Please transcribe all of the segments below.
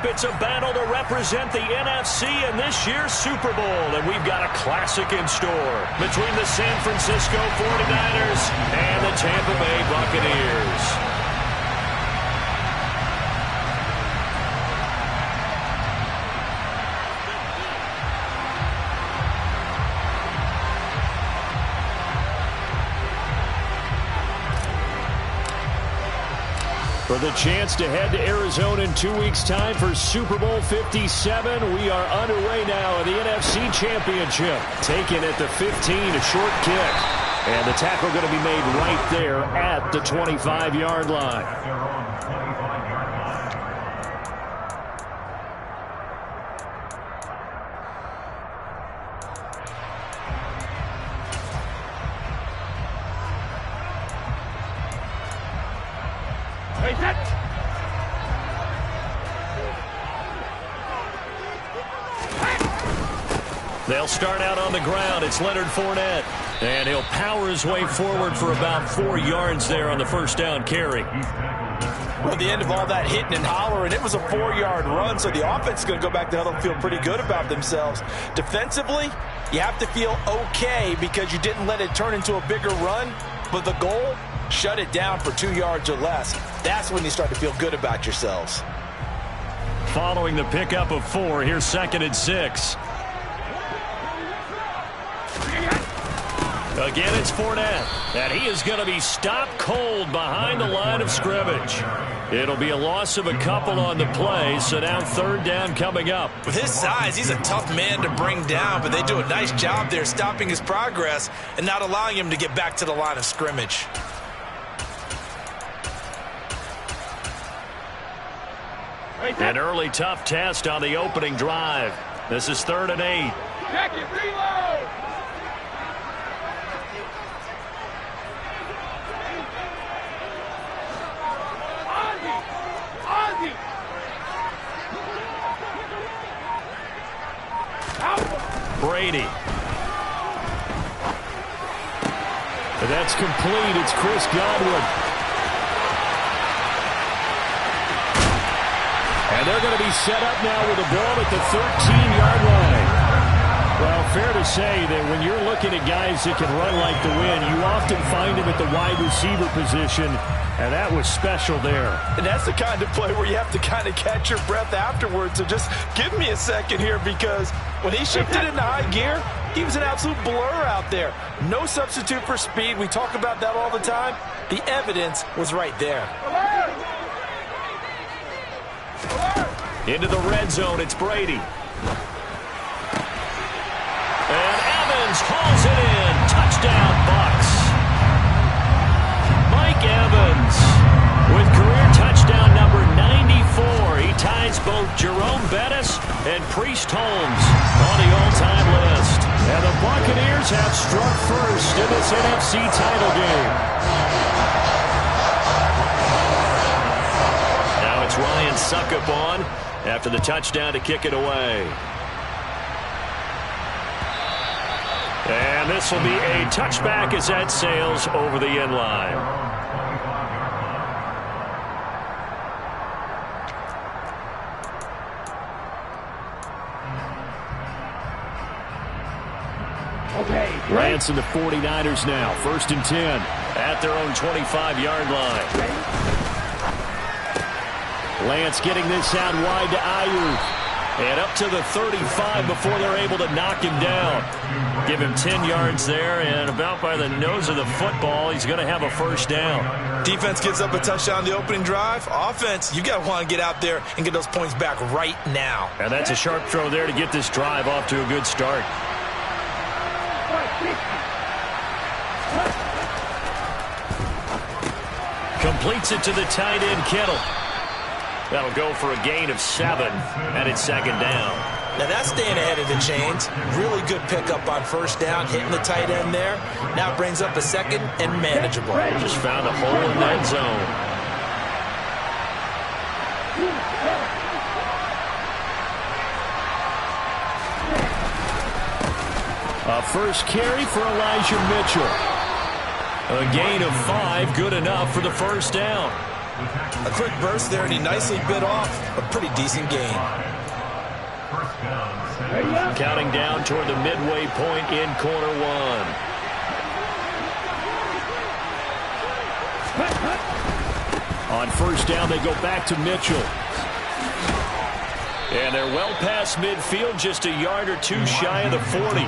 It's a battle to represent the NFC in this year's Super Bowl, and we've got a classic in store between the San Francisco 49ers and the Tampa Bay Buccaneers. For the chance to head to Arizona in 2 weeks' time for Super Bowl 57, we are underway now in the NFC Championship. Taken at the 15, a short kick. And the tackle going to be made right there at the 25-yard line. They'll start out on the ground. It's Leonard Fournette. And he'll power his way forward for about 4 yards there on the first down carry. Well, at the end of all that hitting and hollering, it was a 4-yard run, so the offense is going to go back to huddle and feel pretty good about themselves. Defensively, you have to feel okay because you didn't let it turn into a bigger run, but the goal, shut it down for 2 yards or less. That's when you start to feel good about yourselves. Following the pickup of 4, here's 2nd and 6. Again, it's Fournette, and he is going to be stopped cold behind the line of scrimmage. It'll be a loss of a couple on the play, so now 3rd down coming up. With his size, he's a tough man to bring down, but they do a nice job there stopping his progress and not allowing him to get back to the line of scrimmage. An early tough test on the opening drive. This is 3rd and 8. Check it, reload! Brady. That's complete. It's Chris Godwin. And they're going to be set up now with the ball at the 13-yard line. Well, fair to say that when you're looking at guys that can run like the wind, you often find them at the wide receiver position, and that was special there. And that's the kind of play where you have to kind of catch your breath afterwards. So just give me a second here, because when he shifted into high gear, he was an absolute blur out there. No substitute for speed. We talk about that all the time. The evidence was right there. Into the red zone, it's Brady. And Evans hauls it in. Touchdown, Bucs. Mike Evans with career touchdown number 94. He ties both Jerome Bettis and Priest Holmes on the all-time list. And the Buccaneers have struck first in this NFC title game. Now it's Ryan Suckup on after the touchdown to kick it away. And this will be a touchback as that sails over the end line. Okay. Lance and the 49ers now. 1st and 10 at their own 25-yard line. Lance getting this out wide to Ayuk. And up to the 35 before they're able to knock him down. Give him 10 yards there, and about by the nose of the football, he's going to have a 1st down. Defense gives up a touchdown on the opening drive. Offense, you got to want to get out there and get those points back right now. And that's a sharp throw there to get this drive off to a good start. Completes it to the tight end, Kittle. That'll go for a gain of 7, and it's 2nd down. Now that's staying ahead of the chains. Really good pickup on 1st down, hitting the tight end there. Now it brings up a 2nd and manageable. Just found a hole in that zone. A first carry for Elijah Mitchell. A gain of 5, good enough for the 1st down. A quick burst there, and he nicely bit off a pretty decent gain. Counting down toward the midway point in quarter one. On first down, they go back to Mitchell. And they're well past midfield, just a yard or two shy of the 40.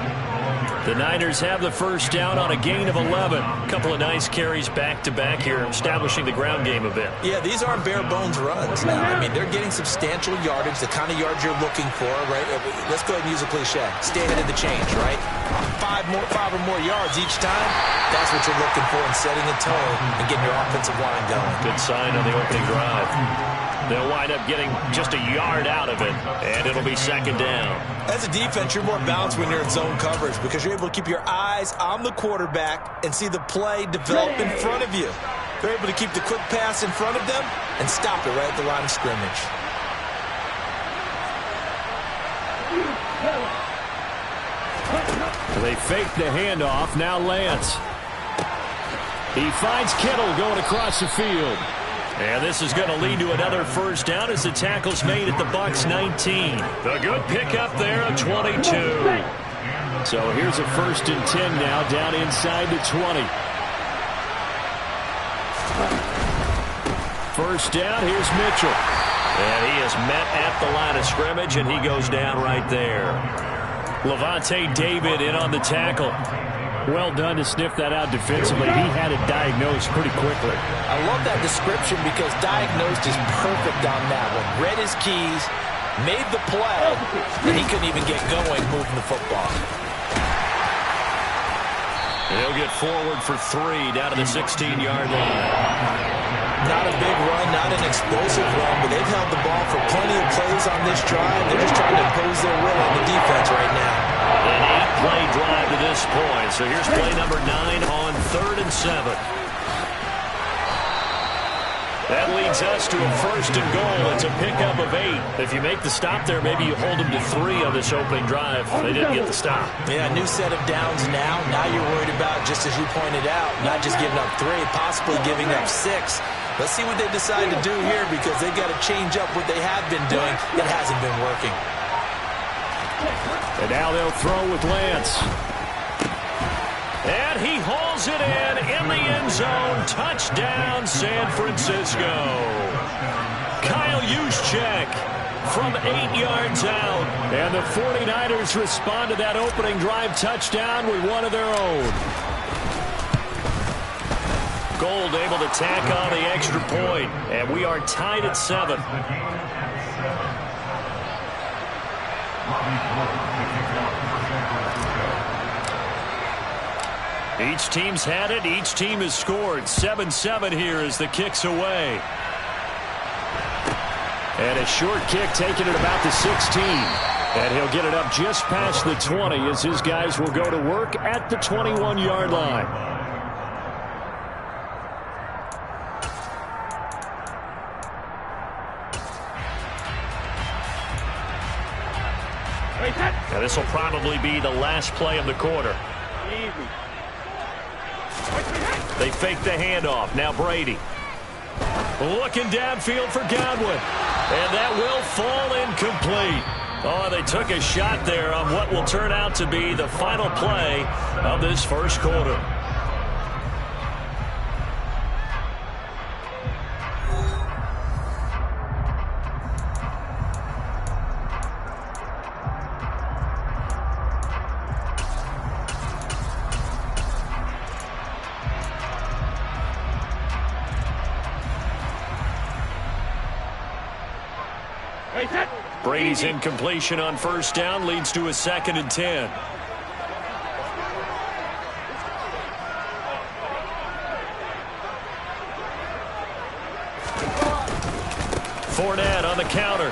The Niners have the first down on a gain of 11. A couple of nice carries back-to-back here, establishing the ground game a bit. Yeah, these aren't bare-bones runs now. I mean, they're getting substantial yardage, the kind of yards you're looking for, right? Let's go ahead and use a cliche. Stay ahead of the change, right? Five or more yards each time. That's what you're looking for in setting the tone and getting your offensive line going. Good sign on the opening drive. They'll wind up getting just a yard out of it, and it'll be second down. As a defense, you're more balanced when you're in zone coverage because you're able to keep your eyes on the quarterback and see the play develop in front of you. They're able to keep the quick pass in front of them and stop it right at the line of scrimmage. They fake the handoff. Now Lance. He finds Kittle going across the field. And this is going to lead to another first down as the tackle's made at the Bucs 19. A good pickup there of 22. So here's a 1st and 10 now down inside the 20. First down, here's Mitchell. And he is met at the line of scrimmage, and he goes down right there. Levante David in on the tackle. Well done to sniff that out defensively. He had it diagnosed pretty quickly. I love that description because diagnosed is perfect on that one. Read his keys, made the play, and he couldn't even get going moving the football. And he'll get forward for 3 down to the 16-yard line. Not a big run, not an explosive run, but they've held the ball for plenty of plays on this drive. They're just trying to impose their will on the defense right now. An 8-play drive to this point. So here's play number 9 on 3rd and 7. That leads us to a 1st and goal. It's a pickup of 8. If you make the stop there, maybe you hold them to 3 on this opening drive. They didn't get the stop. Yeah, new set of downs now. Now you're worried about, just as you pointed out, not just giving up 3, possibly giving up 6. Let's see what they decide to do here because they've got to change up what they have been doing that hasn't been working. And now they'll throw with Lance. And he hauls it in the end zone. Touchdown, San Francisco. Kyle Juszczyk from 8 yards out. And the 49ers respond to that opening drive touchdown with one of their own. Gold able to tack on the extra point. And we are tied at 7. Each team's had it. Each team has scored. 7-7 here as the kick's away. And a short kick taken at about the 16. And he'll get it up just past the 20 as his guys will go to work at the 21-yard line. Now this will probably be the last play of the quarter. They fake the handoff. Now Brady. Looking downfield for Godwin. And that will fall incomplete. Oh, they took a shot there on what will turn out to be the final play of this first quarter. Brady's incompletion on first down leads to a 2nd and 10. Fournette on the counter.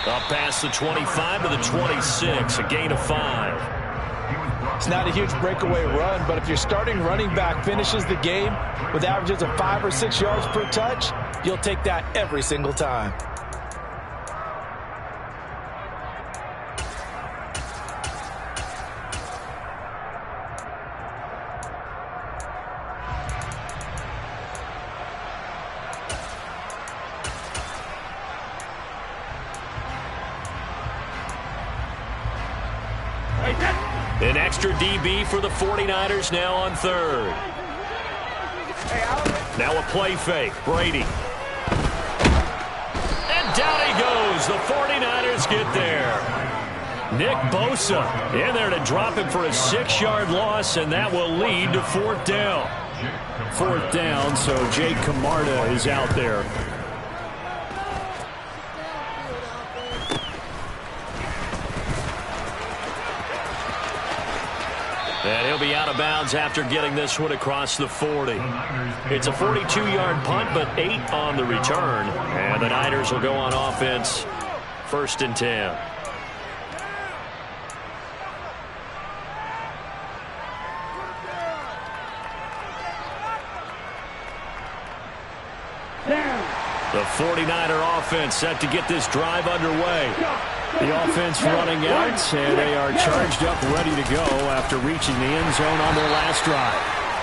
Up past the 25 to the 26, a gain of 5. It's not a huge breakaway run, but if your starting running back finishes the game with averages of 5 or 6 yards per touch, you'll take that every single time. An extra DB for the 49ers now on third. Now a play fake. Brady. And down he goes. The 49ers get there. Nick Bosa in there to drop him for a 6-yard loss, and that will lead to fourth down. Fourth down, so Jake Camarda is out there. And he'll be out of bounds after getting this one across the 40. It's a 42-yard punt, but 8 on the return. And the Niners will go on offense, 1st and 10. The 49er offense set to get this drive underway. The offense running out, and they are charged up, ready to go after reaching the end zone on their last drive.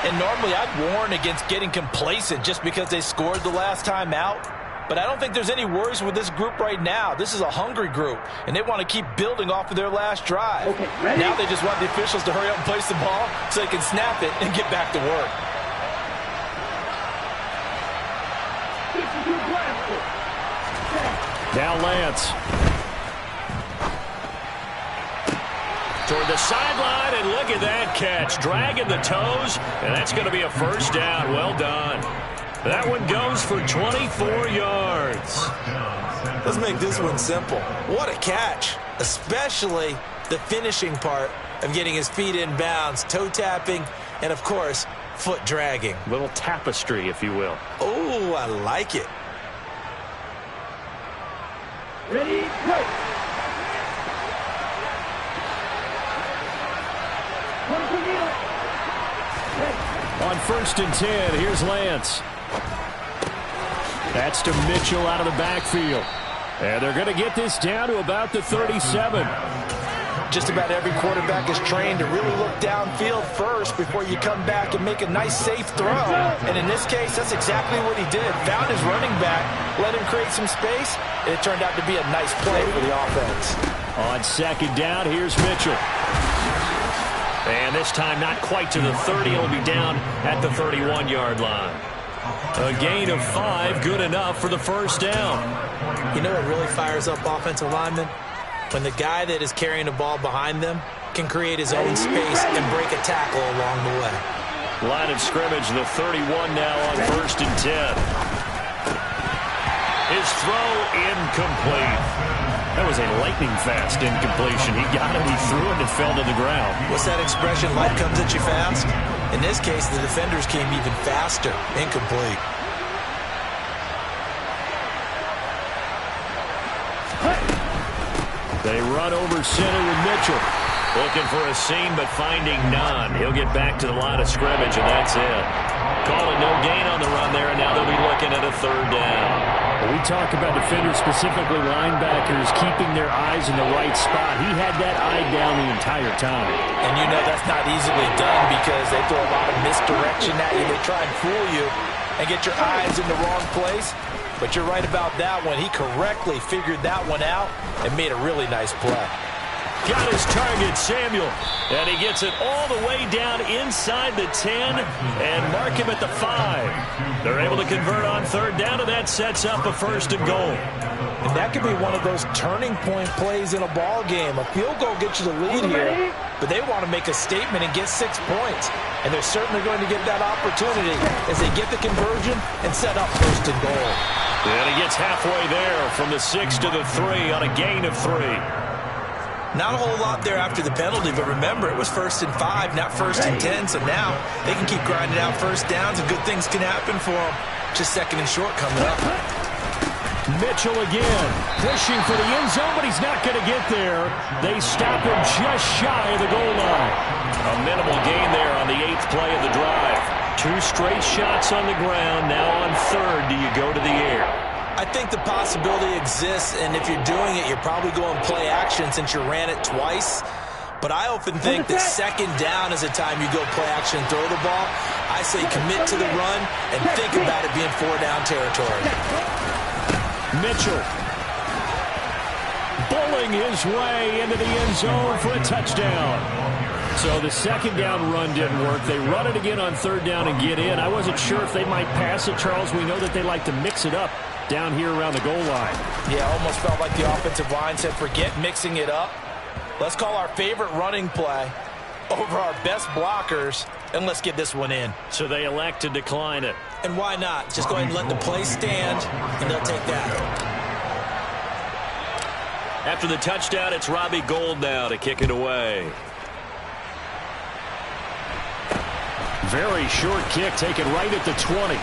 And normally I'd warn against getting complacent just because they scored the last time out. But I don't think there's any worries with this group right now. This is a hungry group, and they want to keep building off of their last drive. Okay, now they just want the officials to hurry up and place the ball so they can snap it and get back to work. Now Lance. Toward the sideline, and look at that catch. Dragging the toes, and that's going to be a first down. Well done. That one goes for 24 yards. Let's make this one simple. What a catch, especially the finishing part of getting his feet in bounds, toe tapping, and, of course, foot dragging. Little tapestry, if you will. Oh, I like it. Ready, go! On 1st and 10, here's Lance. That's to Mitchell out of the backfield. And they're going to get this down to about the 37. Just about every quarterback is trained to really look downfield first before you come back and make a nice, safe throw. And in this case, that's exactly what he did. Found his running back, let him create some space, and it turned out to be a nice play for the offense. On 2nd down, here's Mitchell. And this time not quite to the 30. He'll be down at the 31-yard line. A gain of 5, good enough for the first down. You know what really fires up offensive linemen? When the guy that is carrying the ball behind them can create his own space and break a tackle along the way. Line of scrimmage, the 31 now on 1st and 10. His throw incomplete. That was a lightning-fast incompletion. He got it, he threw it, and it fell to the ground. What's that expression, life comes at you fast? In this case, the defenders came even faster. Incomplete. They run over center with Mitchell. Looking for a seam, but finding none. He'll get back to the line of scrimmage, and that's it. Call it no gain on the run there, and now they'll be looking at a 3rd down. We talk about defenders, specifically linebackers, keeping their eyes in the right spot. He had that eye down the entire time. And you know that's not easily done because they throw a lot of misdirection at you. They try and fool you and get your eyes in the wrong place. But you're right about that one. He correctly figured that one out and made a really nice play. Got his target, Samuel. And he gets it all the way down inside the 10 and mark him at the 5. They're able to convert on 3rd down, and that sets up a 1st and goal. And that could be one of those turning point plays in a ball game. A field goal gets you the lead here, but they want to make a statement and get 6 points. And they're certainly going to get that opportunity as they get the conversion and set up 1st and goal. And he gets halfway there from the 6 to the 3 on a gain of 3. Not a whole lot there after the penalty, but remember, it was 1st and 5, not 1st and 10, so now they can keep grinding out 1st downs and good things can happen for them. Just 2nd and short coming up. Mitchell again, pushing for the end zone, but he's not going to get there. They stop him just shy of the goal line. A minimal gain there on the 8th play of the drive. 2 straight shots on the ground. Now on 3rd, do you go to the air? I think the possibility exists, and if you're doing it, you're probably going play action since you ran it twice. But I often think that 2nd down is the time you go play action and throw the ball. I say commit to the run and think about it being 4-down territory. Mitchell. Bullet firing his way into the end zone for a touchdown. So the second down run didn't work. They run it again on third down and get in. I wasn't sure if they might pass it, Charles. We know that they like to mix it up down here around the goal line. Yeah, almost felt like the offensive line said, forget mixing it up. Let's call our favorite running play over our best blockers, and let's get this one in. So they elect to decline it. And why not? Just go ahead and let the play stand, and they'll take that. After the touchdown, it's Robbie Gould now to kick it away. Very short kick taken right at the 20.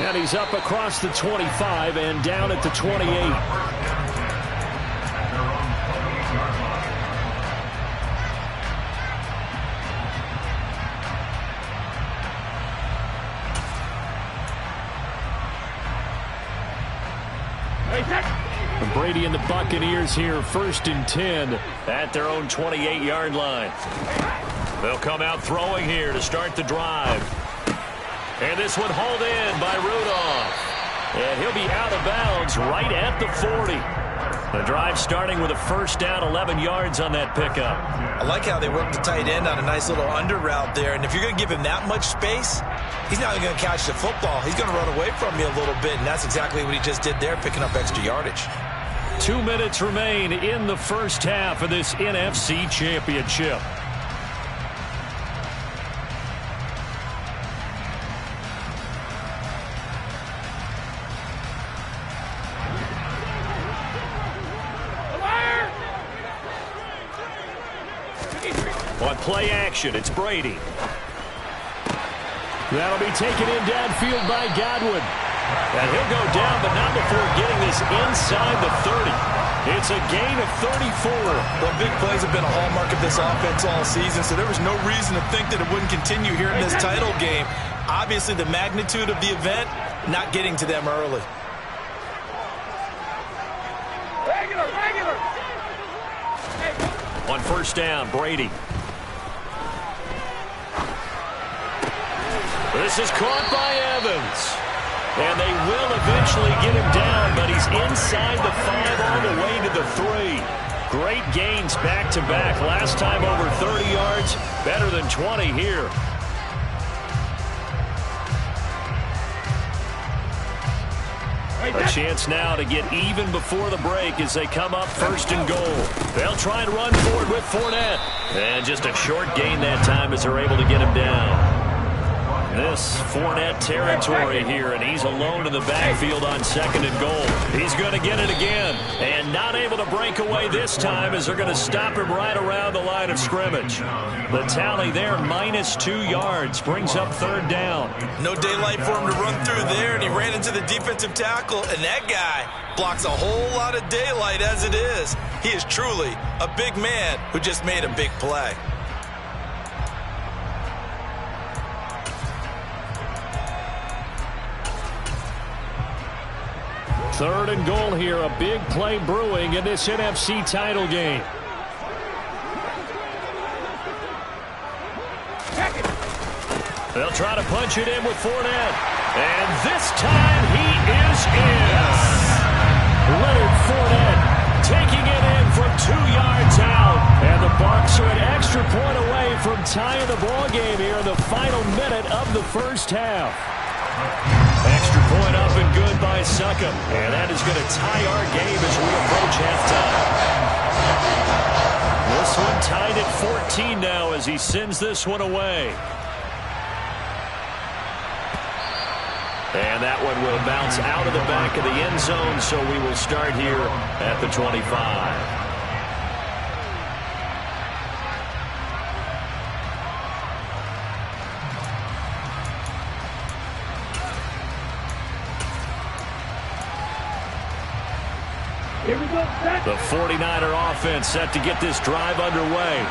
And he's up across the 25 and down at the 28. Brady and the Buccaneers here, 1st and 10 at their own 28-yard line. They'll come out throwing here to start the drive. And this one hauled in by Rudolph. And he'll be out of bounds right at the 40. The drive starting with a first down, 11 yards on that pickup. I like how they work the tight end on a nice little under route there. And if you're going to give him that much space, he's not going to catch the football. He's going to run away from you a little bit, and that's exactly what he just did there, picking up extra yardage. 2 minutes remain in the first half of this NFC Championship. On play action, it's Brady. That'll be taken in downfield by Godwin. And he'll go down, but not before getting this inside the 30. It's a gain of 34. Well, big plays have been a hallmark of this offense all season, so there was no reason to think that it wouldn't continue here in this title game. Obviously, the magnitude of the event, not getting to them early. On first down, Brady. This is caught by Evans. And they will eventually get him down, but he's inside the 5 all the way to the 3. Great gains back-to-back. Last time over 30 yards, better than 20 here. A chance now to get even before the break as they come up 1st and goal. They'll try and run forward with Fournette. And just a short gain that time as they're able to get him down. This Fournette territory here, and he's alone in the backfield on 2nd and goal. He's going to get it again, and not able to break away this time as they're going to stop him right around the line of scrimmage. The tally there, -2 yards, brings up 3rd down. No daylight for him to run through there, and he ran into the defensive tackle, and that guy blocks a whole lot of daylight as it is. He is truly a big man who just made a big play. 3rd and goal here, a big play brewing in this NFC title game. They'll try to punch it in with Fournette. And this time he is in. Leonard Fournette taking it in from 2 yards out. And the Bucs are an extra point away from tying the ball game here in the final minute of the first half. Extra point up and good by Succop. And that is going to tie our game as we approach halftime. This one tied at 14 now as he sends this one away. And that one will bounce out of the back of the end zone, so we will start here at the 25. The 49er offense set to get this drive underway.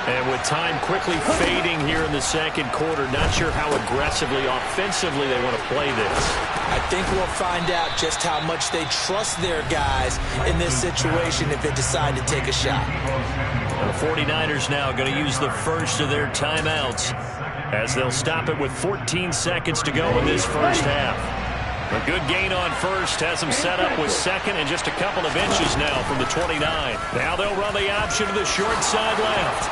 And with time quickly fading here in the second quarter, not sure how aggressively, offensively they want to play this. I think we'll find out just how much they trust their guys in this situation if they decide to take a shot. The 49ers now going to use the first of their timeouts as they'll stop it with 14 seconds to go in this first half. A good gain on first has him set up with second and just a couple of inches now from the 29. Now they'll run the option to the short side left.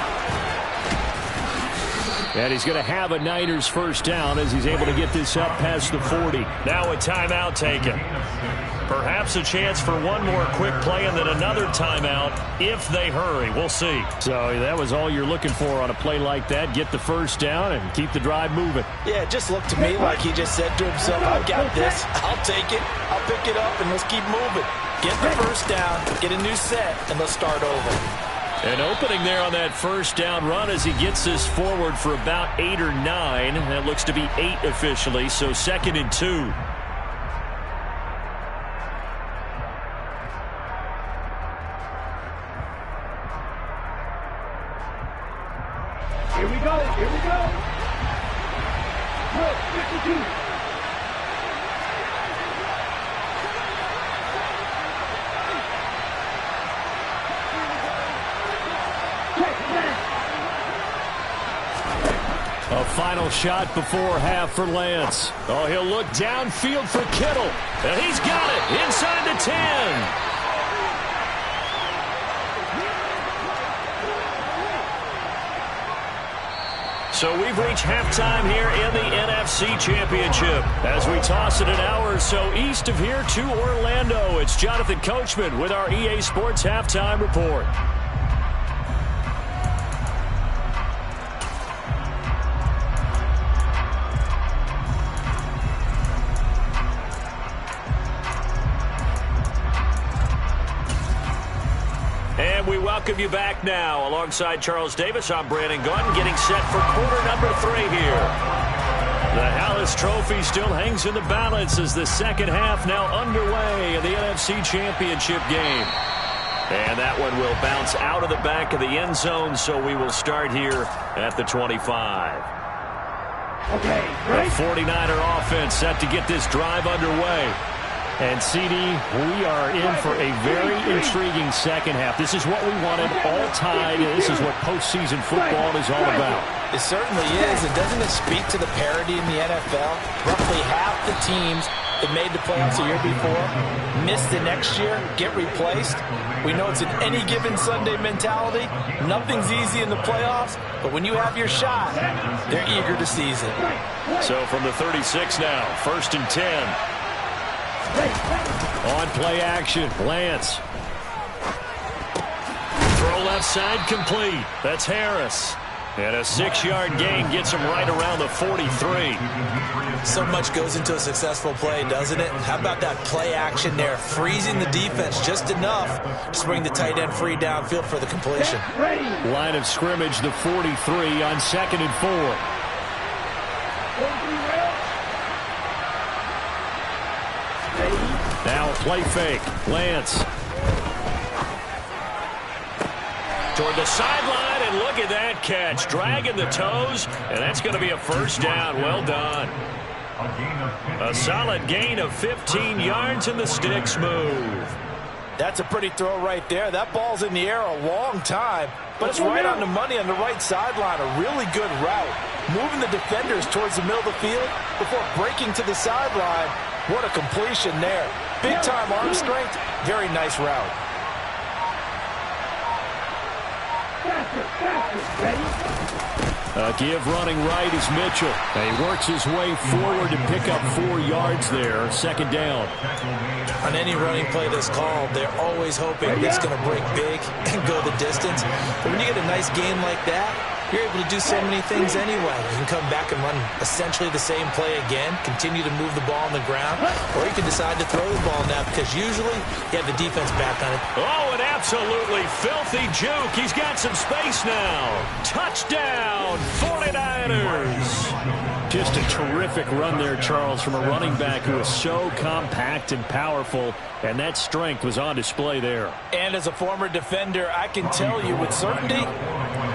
And he's going to have a Niners first down as he's able to get this up past the 40. Now a timeout taken. Perhaps a chance for one more quick play and then another timeout if they hurry. We'll see. So that was all you're looking for on a play like that. Get the first down and keep the drive moving. Yeah, it just looked to me like he just said to himself, I've got this. I'll take it. I'll pick it up, and let's keep moving. Get the first down, get a new set, and let's start over. An opening there on that first down run as he gets this forward for about 8 or 9. That looks to be 8 officially, so 2nd and 2. Here we go. Here we go. 52. A final shot before half for Lance. Oh, he'll look downfield for Kittle. And he's got it inside the 10. So we've reached halftime here in the NFC Championship. As we toss it an hour or so east of here to Orlando, it's Jonathan Coachman with our EA Sports Halftime Report. And we welcome you back now. Alongside Charles Davis, I'm Brandon Gordon, getting set for quarter number 3 here. The Hallis Trophy still hangs in the balance as the second half now underway in the NFC Championship game. And that one will bounce out of the back of the end zone, so we will start here at the 25. Okay, the 49er offense set to get this drive underway. And, CD, we are in for a very intriguing second half. This is what we wanted, all tied. This is what postseason football is all about. It certainly is. And doesn't it speak to the parity in the NFL? Roughly half the teams that made the playoffs the year before miss the next year, get replaced. We know it's an any given Sunday mentality. Nothing's easy in the playoffs, but when you have your shot, they're eager to seize it. So from the 36 now, 1st and 10. On play action, Lance. Throw left side complete. That's Harris. And a 6-yard gain gets him right around the 43. So much goes into a successful play, doesn't it? How about that play action there? Freezing the defense just enough to bring the tight end free downfield for the completion. Line of scrimmage, the 43 on 2nd and 4. Now a play fake. Lance. Toward the sideline, and look at that catch. Dragging the toes, and that's going to be a first down. Well done. A solid gain of 15 yards, and the sticks move. That's a pretty throw right there. That ball's in the air a long time, but it's right on the money on the right sideline. A really good route. Moving the defenders towards the middle of the field before breaking to the sideline. What a completion there. Big-time arm strength. Very nice route. Give running right is Mitchell. And he works his way forward to pick up 4 yards there. 2nd down. On any running play that's called, they're always hoping it's going to break big and go the distance. But when you get a nice game like that, you're able to do so many things anyway. You can come back and run essentially the same play again, continue to move the ball on the ground, or you can decide to throw the ball now because usually you have the defense back on it. Oh, an absolutely filthy juke. He's got some space now. Touchdown, 49ers. Just a terrific run there, Charles, from a running back who is so compact and powerful, and that strength was on display there. And as a former defender, I can tell you with certainty,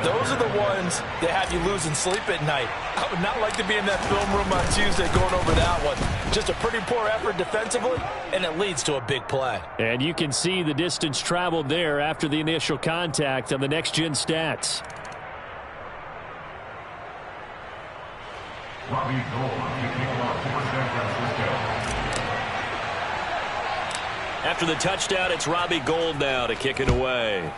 those are the ones that have you losing sleep at night. I would not like to be in that film room on Tuesday going over that one. Just a pretty poor effort defensively, and it leads to a big play. And you can see the distance traveled there after the initial contact on the next-gen stats. After the touchdown, it's Robbie Gould now to kick it away.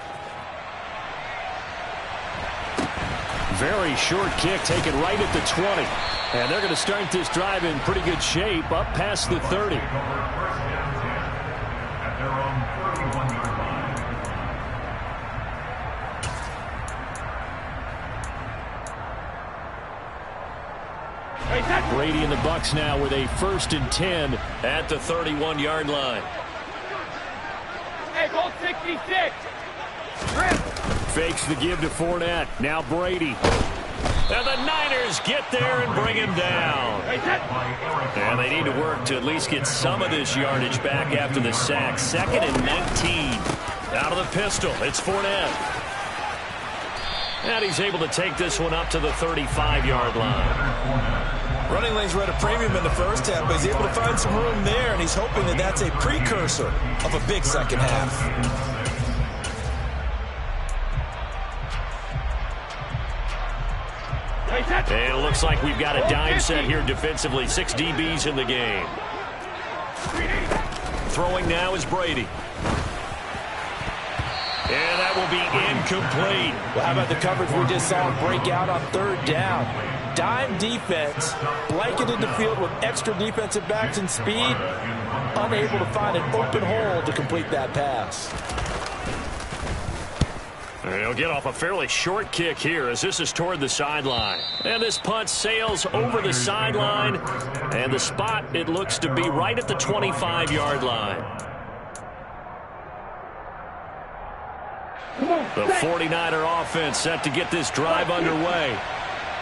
Very short kick taken right at the 20. And they're going to start this drive in pretty good shape up past the 30. Brady and the Bucs now with a 1st and 10 at the 31-yard line. Hey, goal 66. Fakes the give to Fournette. Now Brady. And the Niners get there and bring him down. And they need to work to at least get some of this yardage back after the sack. 2nd and 19. Out of the pistol, it's Fournette. And he's able to take this one up to the 35-yard line. Running lanes were at a premium in the first half, but he's able to find some room there, and he's hoping that that's a precursor of a big second half. And it looks like we've got a dime set here defensively. 6 DBs in the game. Throwing now is Brady. And that will be incomplete. Well, how about the coverage we just saw him break out on 3rd down? Dime defense, blanketed the field with extra defensive backs and speed, unable to find an open hole to complete that pass. He'll get off a fairly short kick here as this is toward the sideline. And this punt sails over the sideline. And the spot, it looks to be right at the 25-yard line. The 49er offense set to get this drive underway.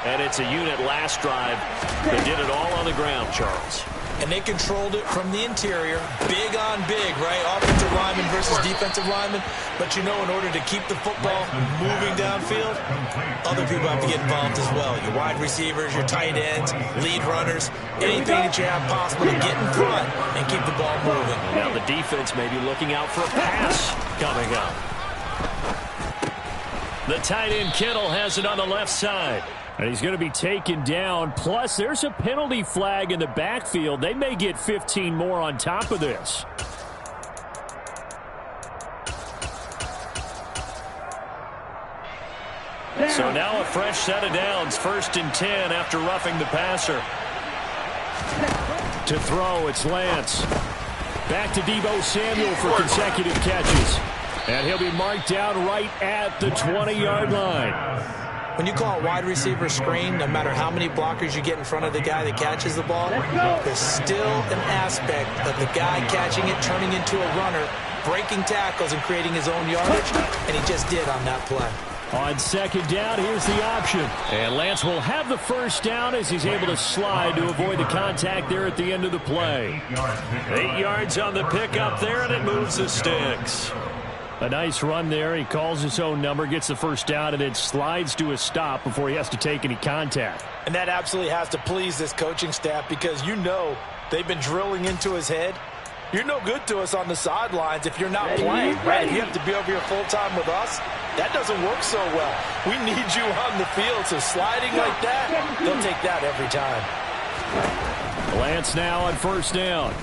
And it's a unit last drive that did it all on the ground, Charles. And they controlled it from the interior. Big on big, right? Offensive lineman versus defensive lineman. But you know, in order to keep the football moving downfield, other people have to get involved as well. Your wide receivers, your tight ends, lead runners, anything that you have possible to get in front and keep the ball moving. Now the defense may be looking out for a pass coming up. The tight end Kittle has it on the left side. And he's going to be taken down. Plus, there's a penalty flag in the backfield. They may get 15 more on top of this. So now a fresh set of downs. 1st and 10 after roughing the passer. To throw, it's Lance. Back to Deebo Samuel for consecutive catches. And he'll be marked down right at the 20-yard line. When you call a wide receiver screen, no matter how many blockers you get in front of the guy that catches the ball, there's still an aspect of the guy catching it, turning into a runner, breaking tackles and creating his own yardage, and he just did on that play. On 2nd down, here's the option. And Lance will have the 1st down as he's able to slide to avoid the contact there at the end of the play. 8 yards on the pickup there, and it moves the sticks. A nice run there. He calls his own number, gets the 1st down, and then slides to a stop before he has to take any contact. And that absolutely has to please this coaching staff because you know they've been drilling into his head. You're no good to us on the sidelines if you're not playing, right? If you have to be over here full-time with us, that doesn't work so well. We need you on the field, so sliding like that, they'll take that every time. Lance now on 1st down.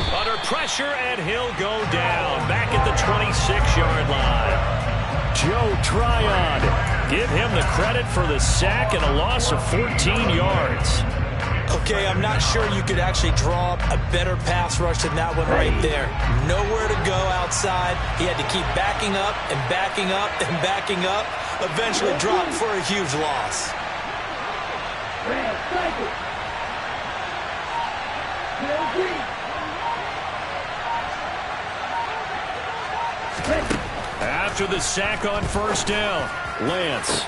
Under pressure, and he'll go down. Back at the 26-yard line. Joe Tryon. Give him the credit for the sack and a loss of 14 yards. Okay, I'm not sure you could actually draw up a better pass rush than that one right there. Nowhere to go outside. He had to keep backing up and backing up and backing up. Eventually dropped for a huge loss. After the sack on 1st down, Lance.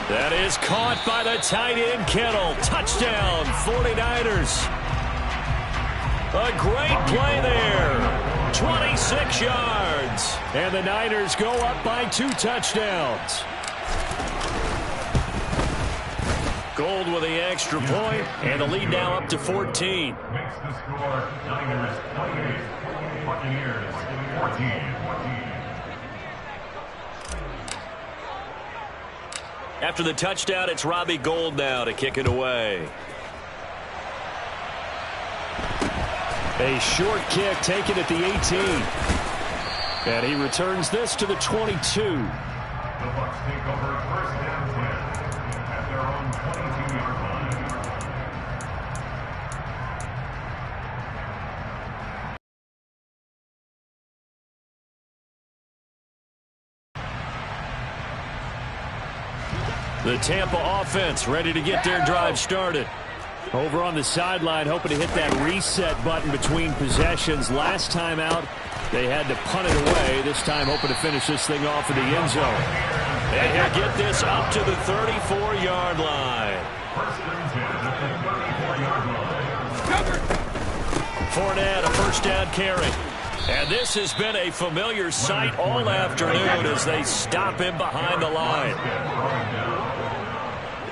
That is caught by the tight end Kittle. Touchdown, 49ers. A great play there. 26 yards. And the Niners go up by 2 touchdowns. Gould with the extra point, and the lead now up to 14. Makes the score Niners 28, Buccaneers 14. After the touchdown, it's Robbie Gould now to kick it away. A short kick taken at the 18. And he returns this to the 22. The Bucs take over first down 10 at their own 22-yard line. The Tampa offense ready to get their drive started. Over on the sideline, hoping to hit that reset button between possessions. Last time out, they had to punt it away. This time, hoping to finish this thing off in the end zone. And he'll get this up to the 34-yard line. First and 10 at the 34-yard line. Fournette, a first down carry. And this has been a familiar sight all afternoon as they stop him behind the line.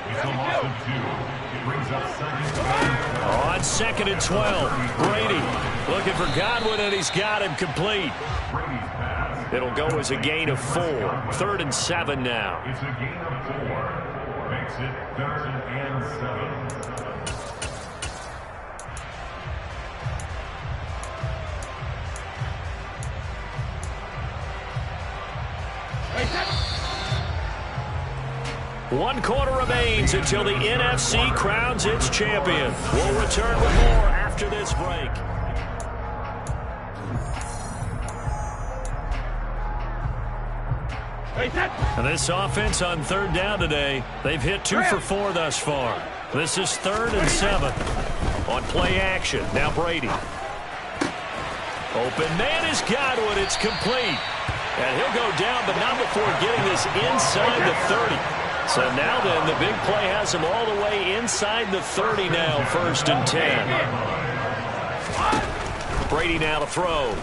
It's a loss of 2. It brings up second. On 2nd and 12, Brady looking for Godwin, and he's got him complete. Brady's pass. It'll go as a gain of 4. 3rd and 7 now. It's a gain of 4. Makes it 3rd and 7. One quarter remains until the NFC crowns its champion. We'll return with more after this break. And this offense on 3rd down today, they've hit 2 for 4 thus far. This is 3rd and 7. On play action, now Brady. Open man is Godwin, it's complete. And he'll go down, but not before getting this inside the 30. So now then, the big play has him all the way inside the 30 now, 1st and 10. Brady now to throw.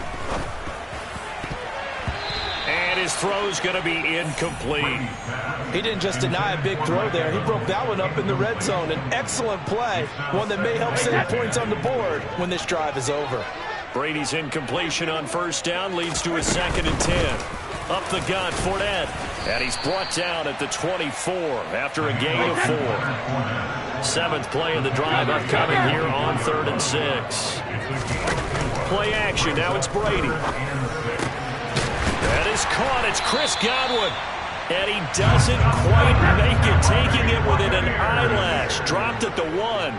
And his throw's going to be incomplete. He didn't just deny a big throw there. He broke that one up in the red zone. An excellent play, one that may help save points on the board when this drive is over. Brady's incompletion on 1st down leads to a 2nd and 10. Up the gut, Fournette. And he's brought down at the 24 after a gain of 4. 7th play of the drive upcoming here on 3rd and 6. Play action, now it's Brady. That is caught, it's Chris Godwin. And he doesn't quite make it, taking it within an eyelash. Dropped at the 1.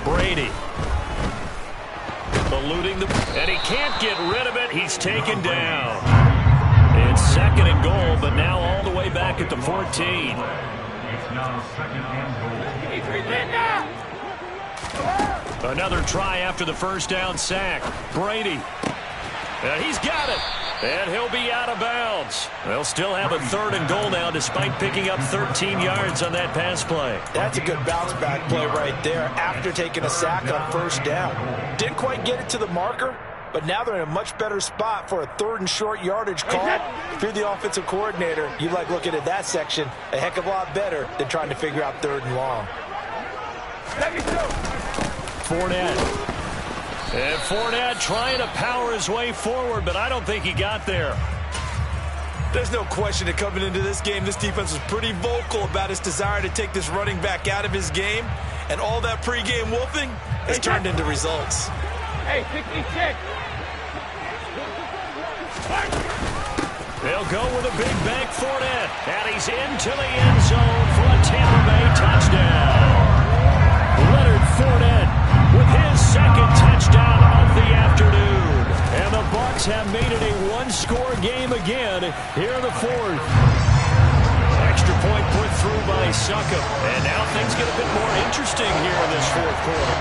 Brady. Eluding the, and he can't get rid of it. He's taken down. It's 2nd and goal, but now all the way back at the 14. It's now 2nd and goal. Another try after the 1st down sack. Brady. And he's got it. And he'll be out of bounds. They'll still have a 3rd and goal now despite picking up 13 yards on that pass play. That's a good bounce back play right there after taking a sack on 1st down. Didn't quite get it to the marker, but now they're in a much better spot for a 3rd and short yardage call. If you're the offensive coordinator, you like looking at that section a heck of a lot better than trying to figure out 3rd and long. Fournette. And Fournette trying to power his way forward, but I don't think he got there. There's no question that coming into this game, this defense was pretty vocal about its desire to take this running back out of his game, and all that pregame wolfing has turned into results. Hey, 66. They'll go with a big bank Fournette, and he's into the end zone for a Tampa Bay touchdown. Leonard Fournette with his 2nd touchdown of the afternoon. And the Bucs have made it a one-score game again here in the 4th. Extra point put through by Succop. And now things get a bit more interesting here in this 4th quarter.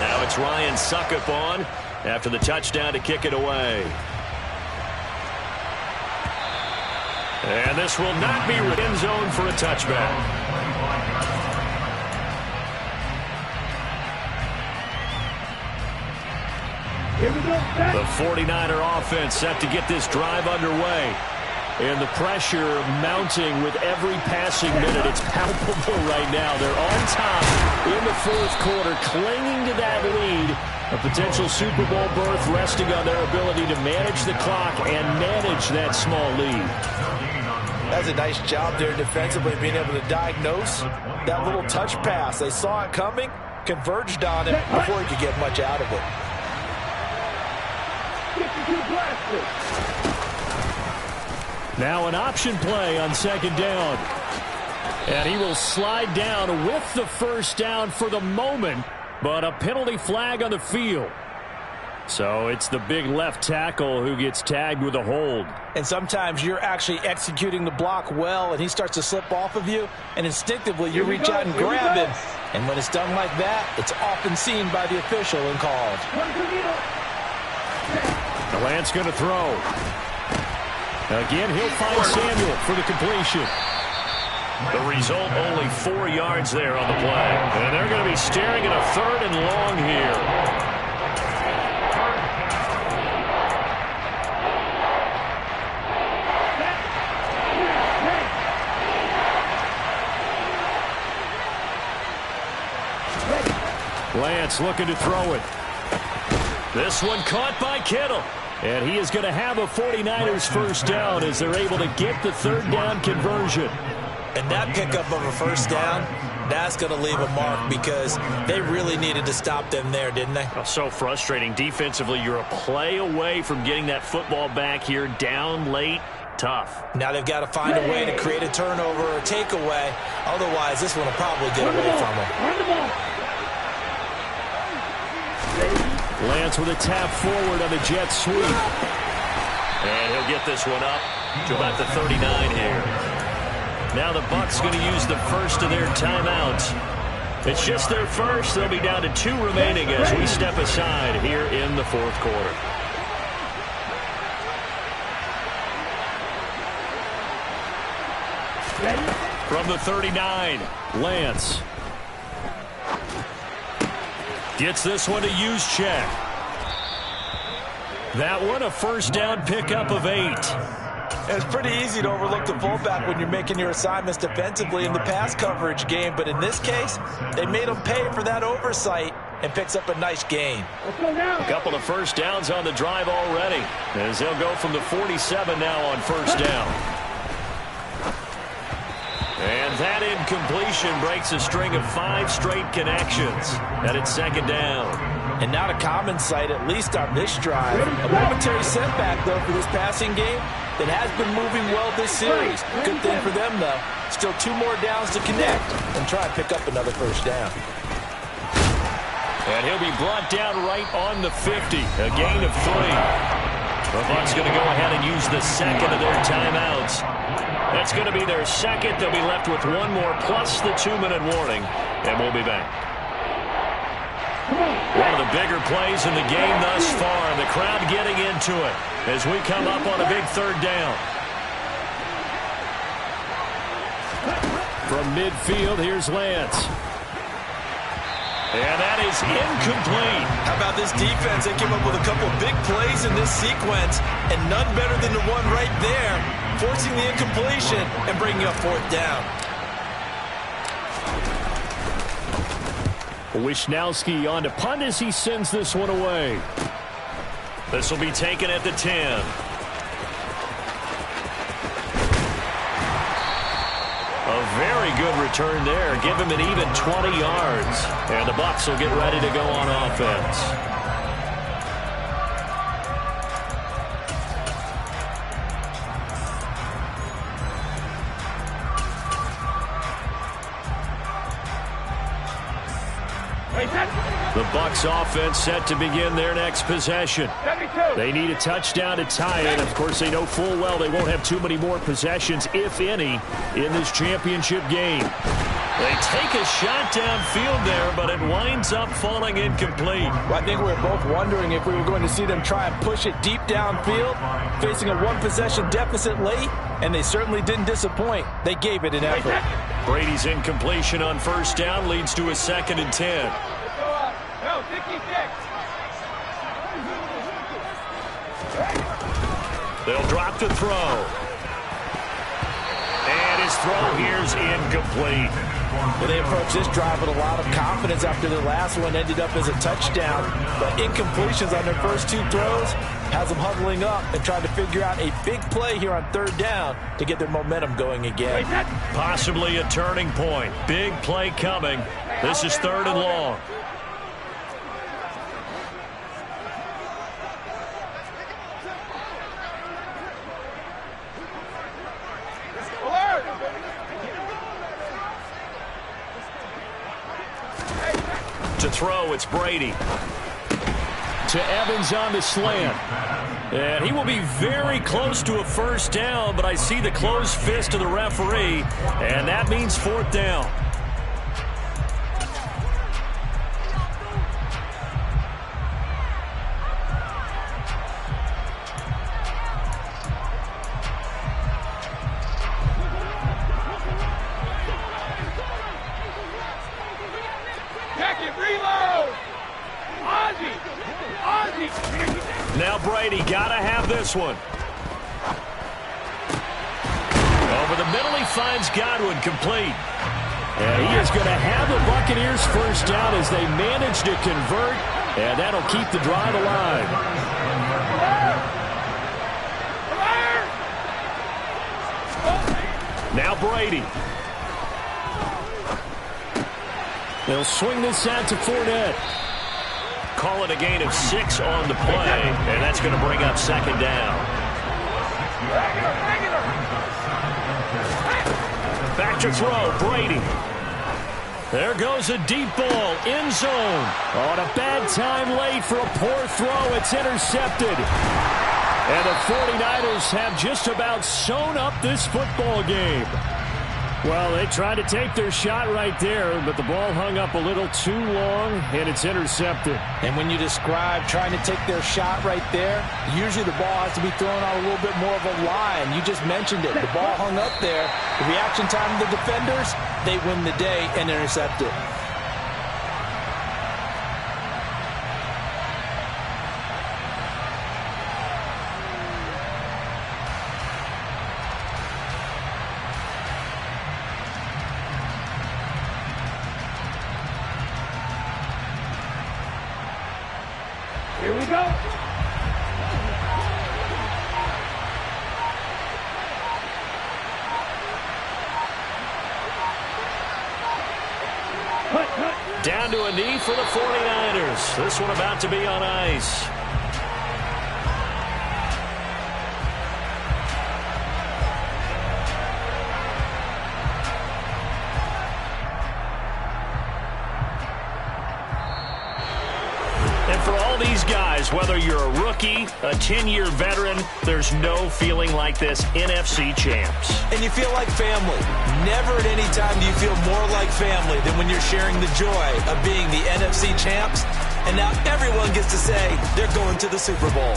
Now it's Ryan Succop on after the touchdown to kick it away. And this will not be end zone for a touchback. The 49er offense set to get this drive underway. And the pressure mounting with every passing minute. It's palpable right now. They're on top in the 4th quarter, clinging to that lead A potential Super Bowl berth resting on their ability to manage the clock and manage that small lead. That's a nice job there defensively, being able to diagnose that little touch pass. They saw it coming, converged on it before he could get much out of it. Now an option play on second down. And he will slide down with the first down for the moment, but a penalty flag on the field. So it's the big left tackle who gets tagged with a hold. And sometimes you're actually executing the block well, and he starts to slip off of you, and instinctively you reach out and grab him. And when it's done like that, it's often seen by the official and called. Lance going to throw. Again, he'll find Samuel for the completion. The result, only 4 yards there on the play. And they're going to be staring at a 3rd and long here. Lance looking to throw it. This one caught by Kittle. And he is going to have a 49ers first down as they're able to get the 3rd down conversion. And that pickup of a first down, that's going to leave a mark because they really needed to stop them there, didn't they? Oh, so frustrating. Defensively, you're a play away from getting that football back here down late. Tough. Now they've got to find a way to create a turnover or takeaway. Otherwise, this one will probably get away from them. Lance with a tap forward on the jet sweep. And he'll get this one up to about the 39 here. Now the Bucs going to use the first of their timeouts. It's just their first. They'll be down to 2 remaining as we step aside here in the 4th quarter. From the 39, Lance. Gets this one to Juszczyk. That one a first down pickup of 8. It's pretty easy to overlook the fullback when you're making your assignments defensively in the pass coverage game, but in this case, they made him pay for that oversight and picks up a nice gain. A couple of first downs on the drive already, as they'll go from the 47 now on first down. And that incompletion breaks a string of 5 straight connections. And it's second down. And not a common sight, at least on this drive. A momentary setback, though, for this passing game that has been moving well this series. Good thing for them, though. Still 2 more downs to connect and try and pick up another first down. And he'll be brought down right on the 50. A gain of 3. The Bucs going to go ahead and use the second of their timeouts. That's going to be their second. They'll be left with 1 more plus the 2-minute warning. And we'll be back. One of the bigger plays in the game thus far. And the crowd getting into it as we come up on a big 3rd down. From midfield, here's Lance. And that is incomplete. How about this defense? They came up with a couple of big plays in this sequence, and none better than the one right there, forcing the incompletion and bringing up 4th down. Wisnowski on to punt as he sends this one away. This will be taken at the 10. A very good return there. Give him an even 20 yards. And the Bucs will get ready to go on offense. The Bucs offense set to begin their next possession. They need a touchdown to tie it. Of course, they know full well they won't have too many more possessions, if any, in this championship game. They take a shot downfield there, but it winds up falling incomplete. Well, I think we were both wondering if we were going to see them try and push it deep downfield, facing a 1-possession deficit late, and they certainly didn't disappoint. They gave it an effort. Brady's incompletion on first down leads to a 2nd and 10. They'll drop to throw. And his throw here's incomplete. Well, they approached this drive with a lot of confidence after their last one ended up as a touchdown. But incompletions on their first two throws has them huddling up and trying to figure out a big play here on third down to get their momentum going again. Possibly a turning point. Big play coming. This is 3rd and long. To throw, it's Brady. To Evans on the slant. And he will be very close to a first down, but I see the closed fist of the referee, and that means 4th down. Now Brady gotta have this one. Over the middle, he finds Godwin, complete. And he is going to have the Buccaneers first down as they manage to convert, and that'll keep the drive alive. Now Brady. They'll swing this out to Fournette. Call it a gain of 6 on the play, and that's going to bring up 2nd down. Back to throw, Brady. There goes a deep ball, end zone. On a bad time late for a poor throw, it's intercepted. And the 49ers have just about sewn up this football game. Well, they tried to take their shot right there, but the ball hung up a little too long, and it's intercepted. And when you describe trying to take their shot right there, usually the ball has to be thrown on a little bit more of a line. You just mentioned it. The ball hung up there. The reaction time of the defenders, they win the day and intercept it. Here we go. Down to a knee for the 49ers. This one about to be on ice. And for all these guys, whether you're a rookie, a 10-year veteran, there's no feeling like this NFC champs. And you feel like family. Never at any time do you feel more like family than when you're sharing the joy of being the NFC champs. And now everyone gets to say they're going to the Super Bowl.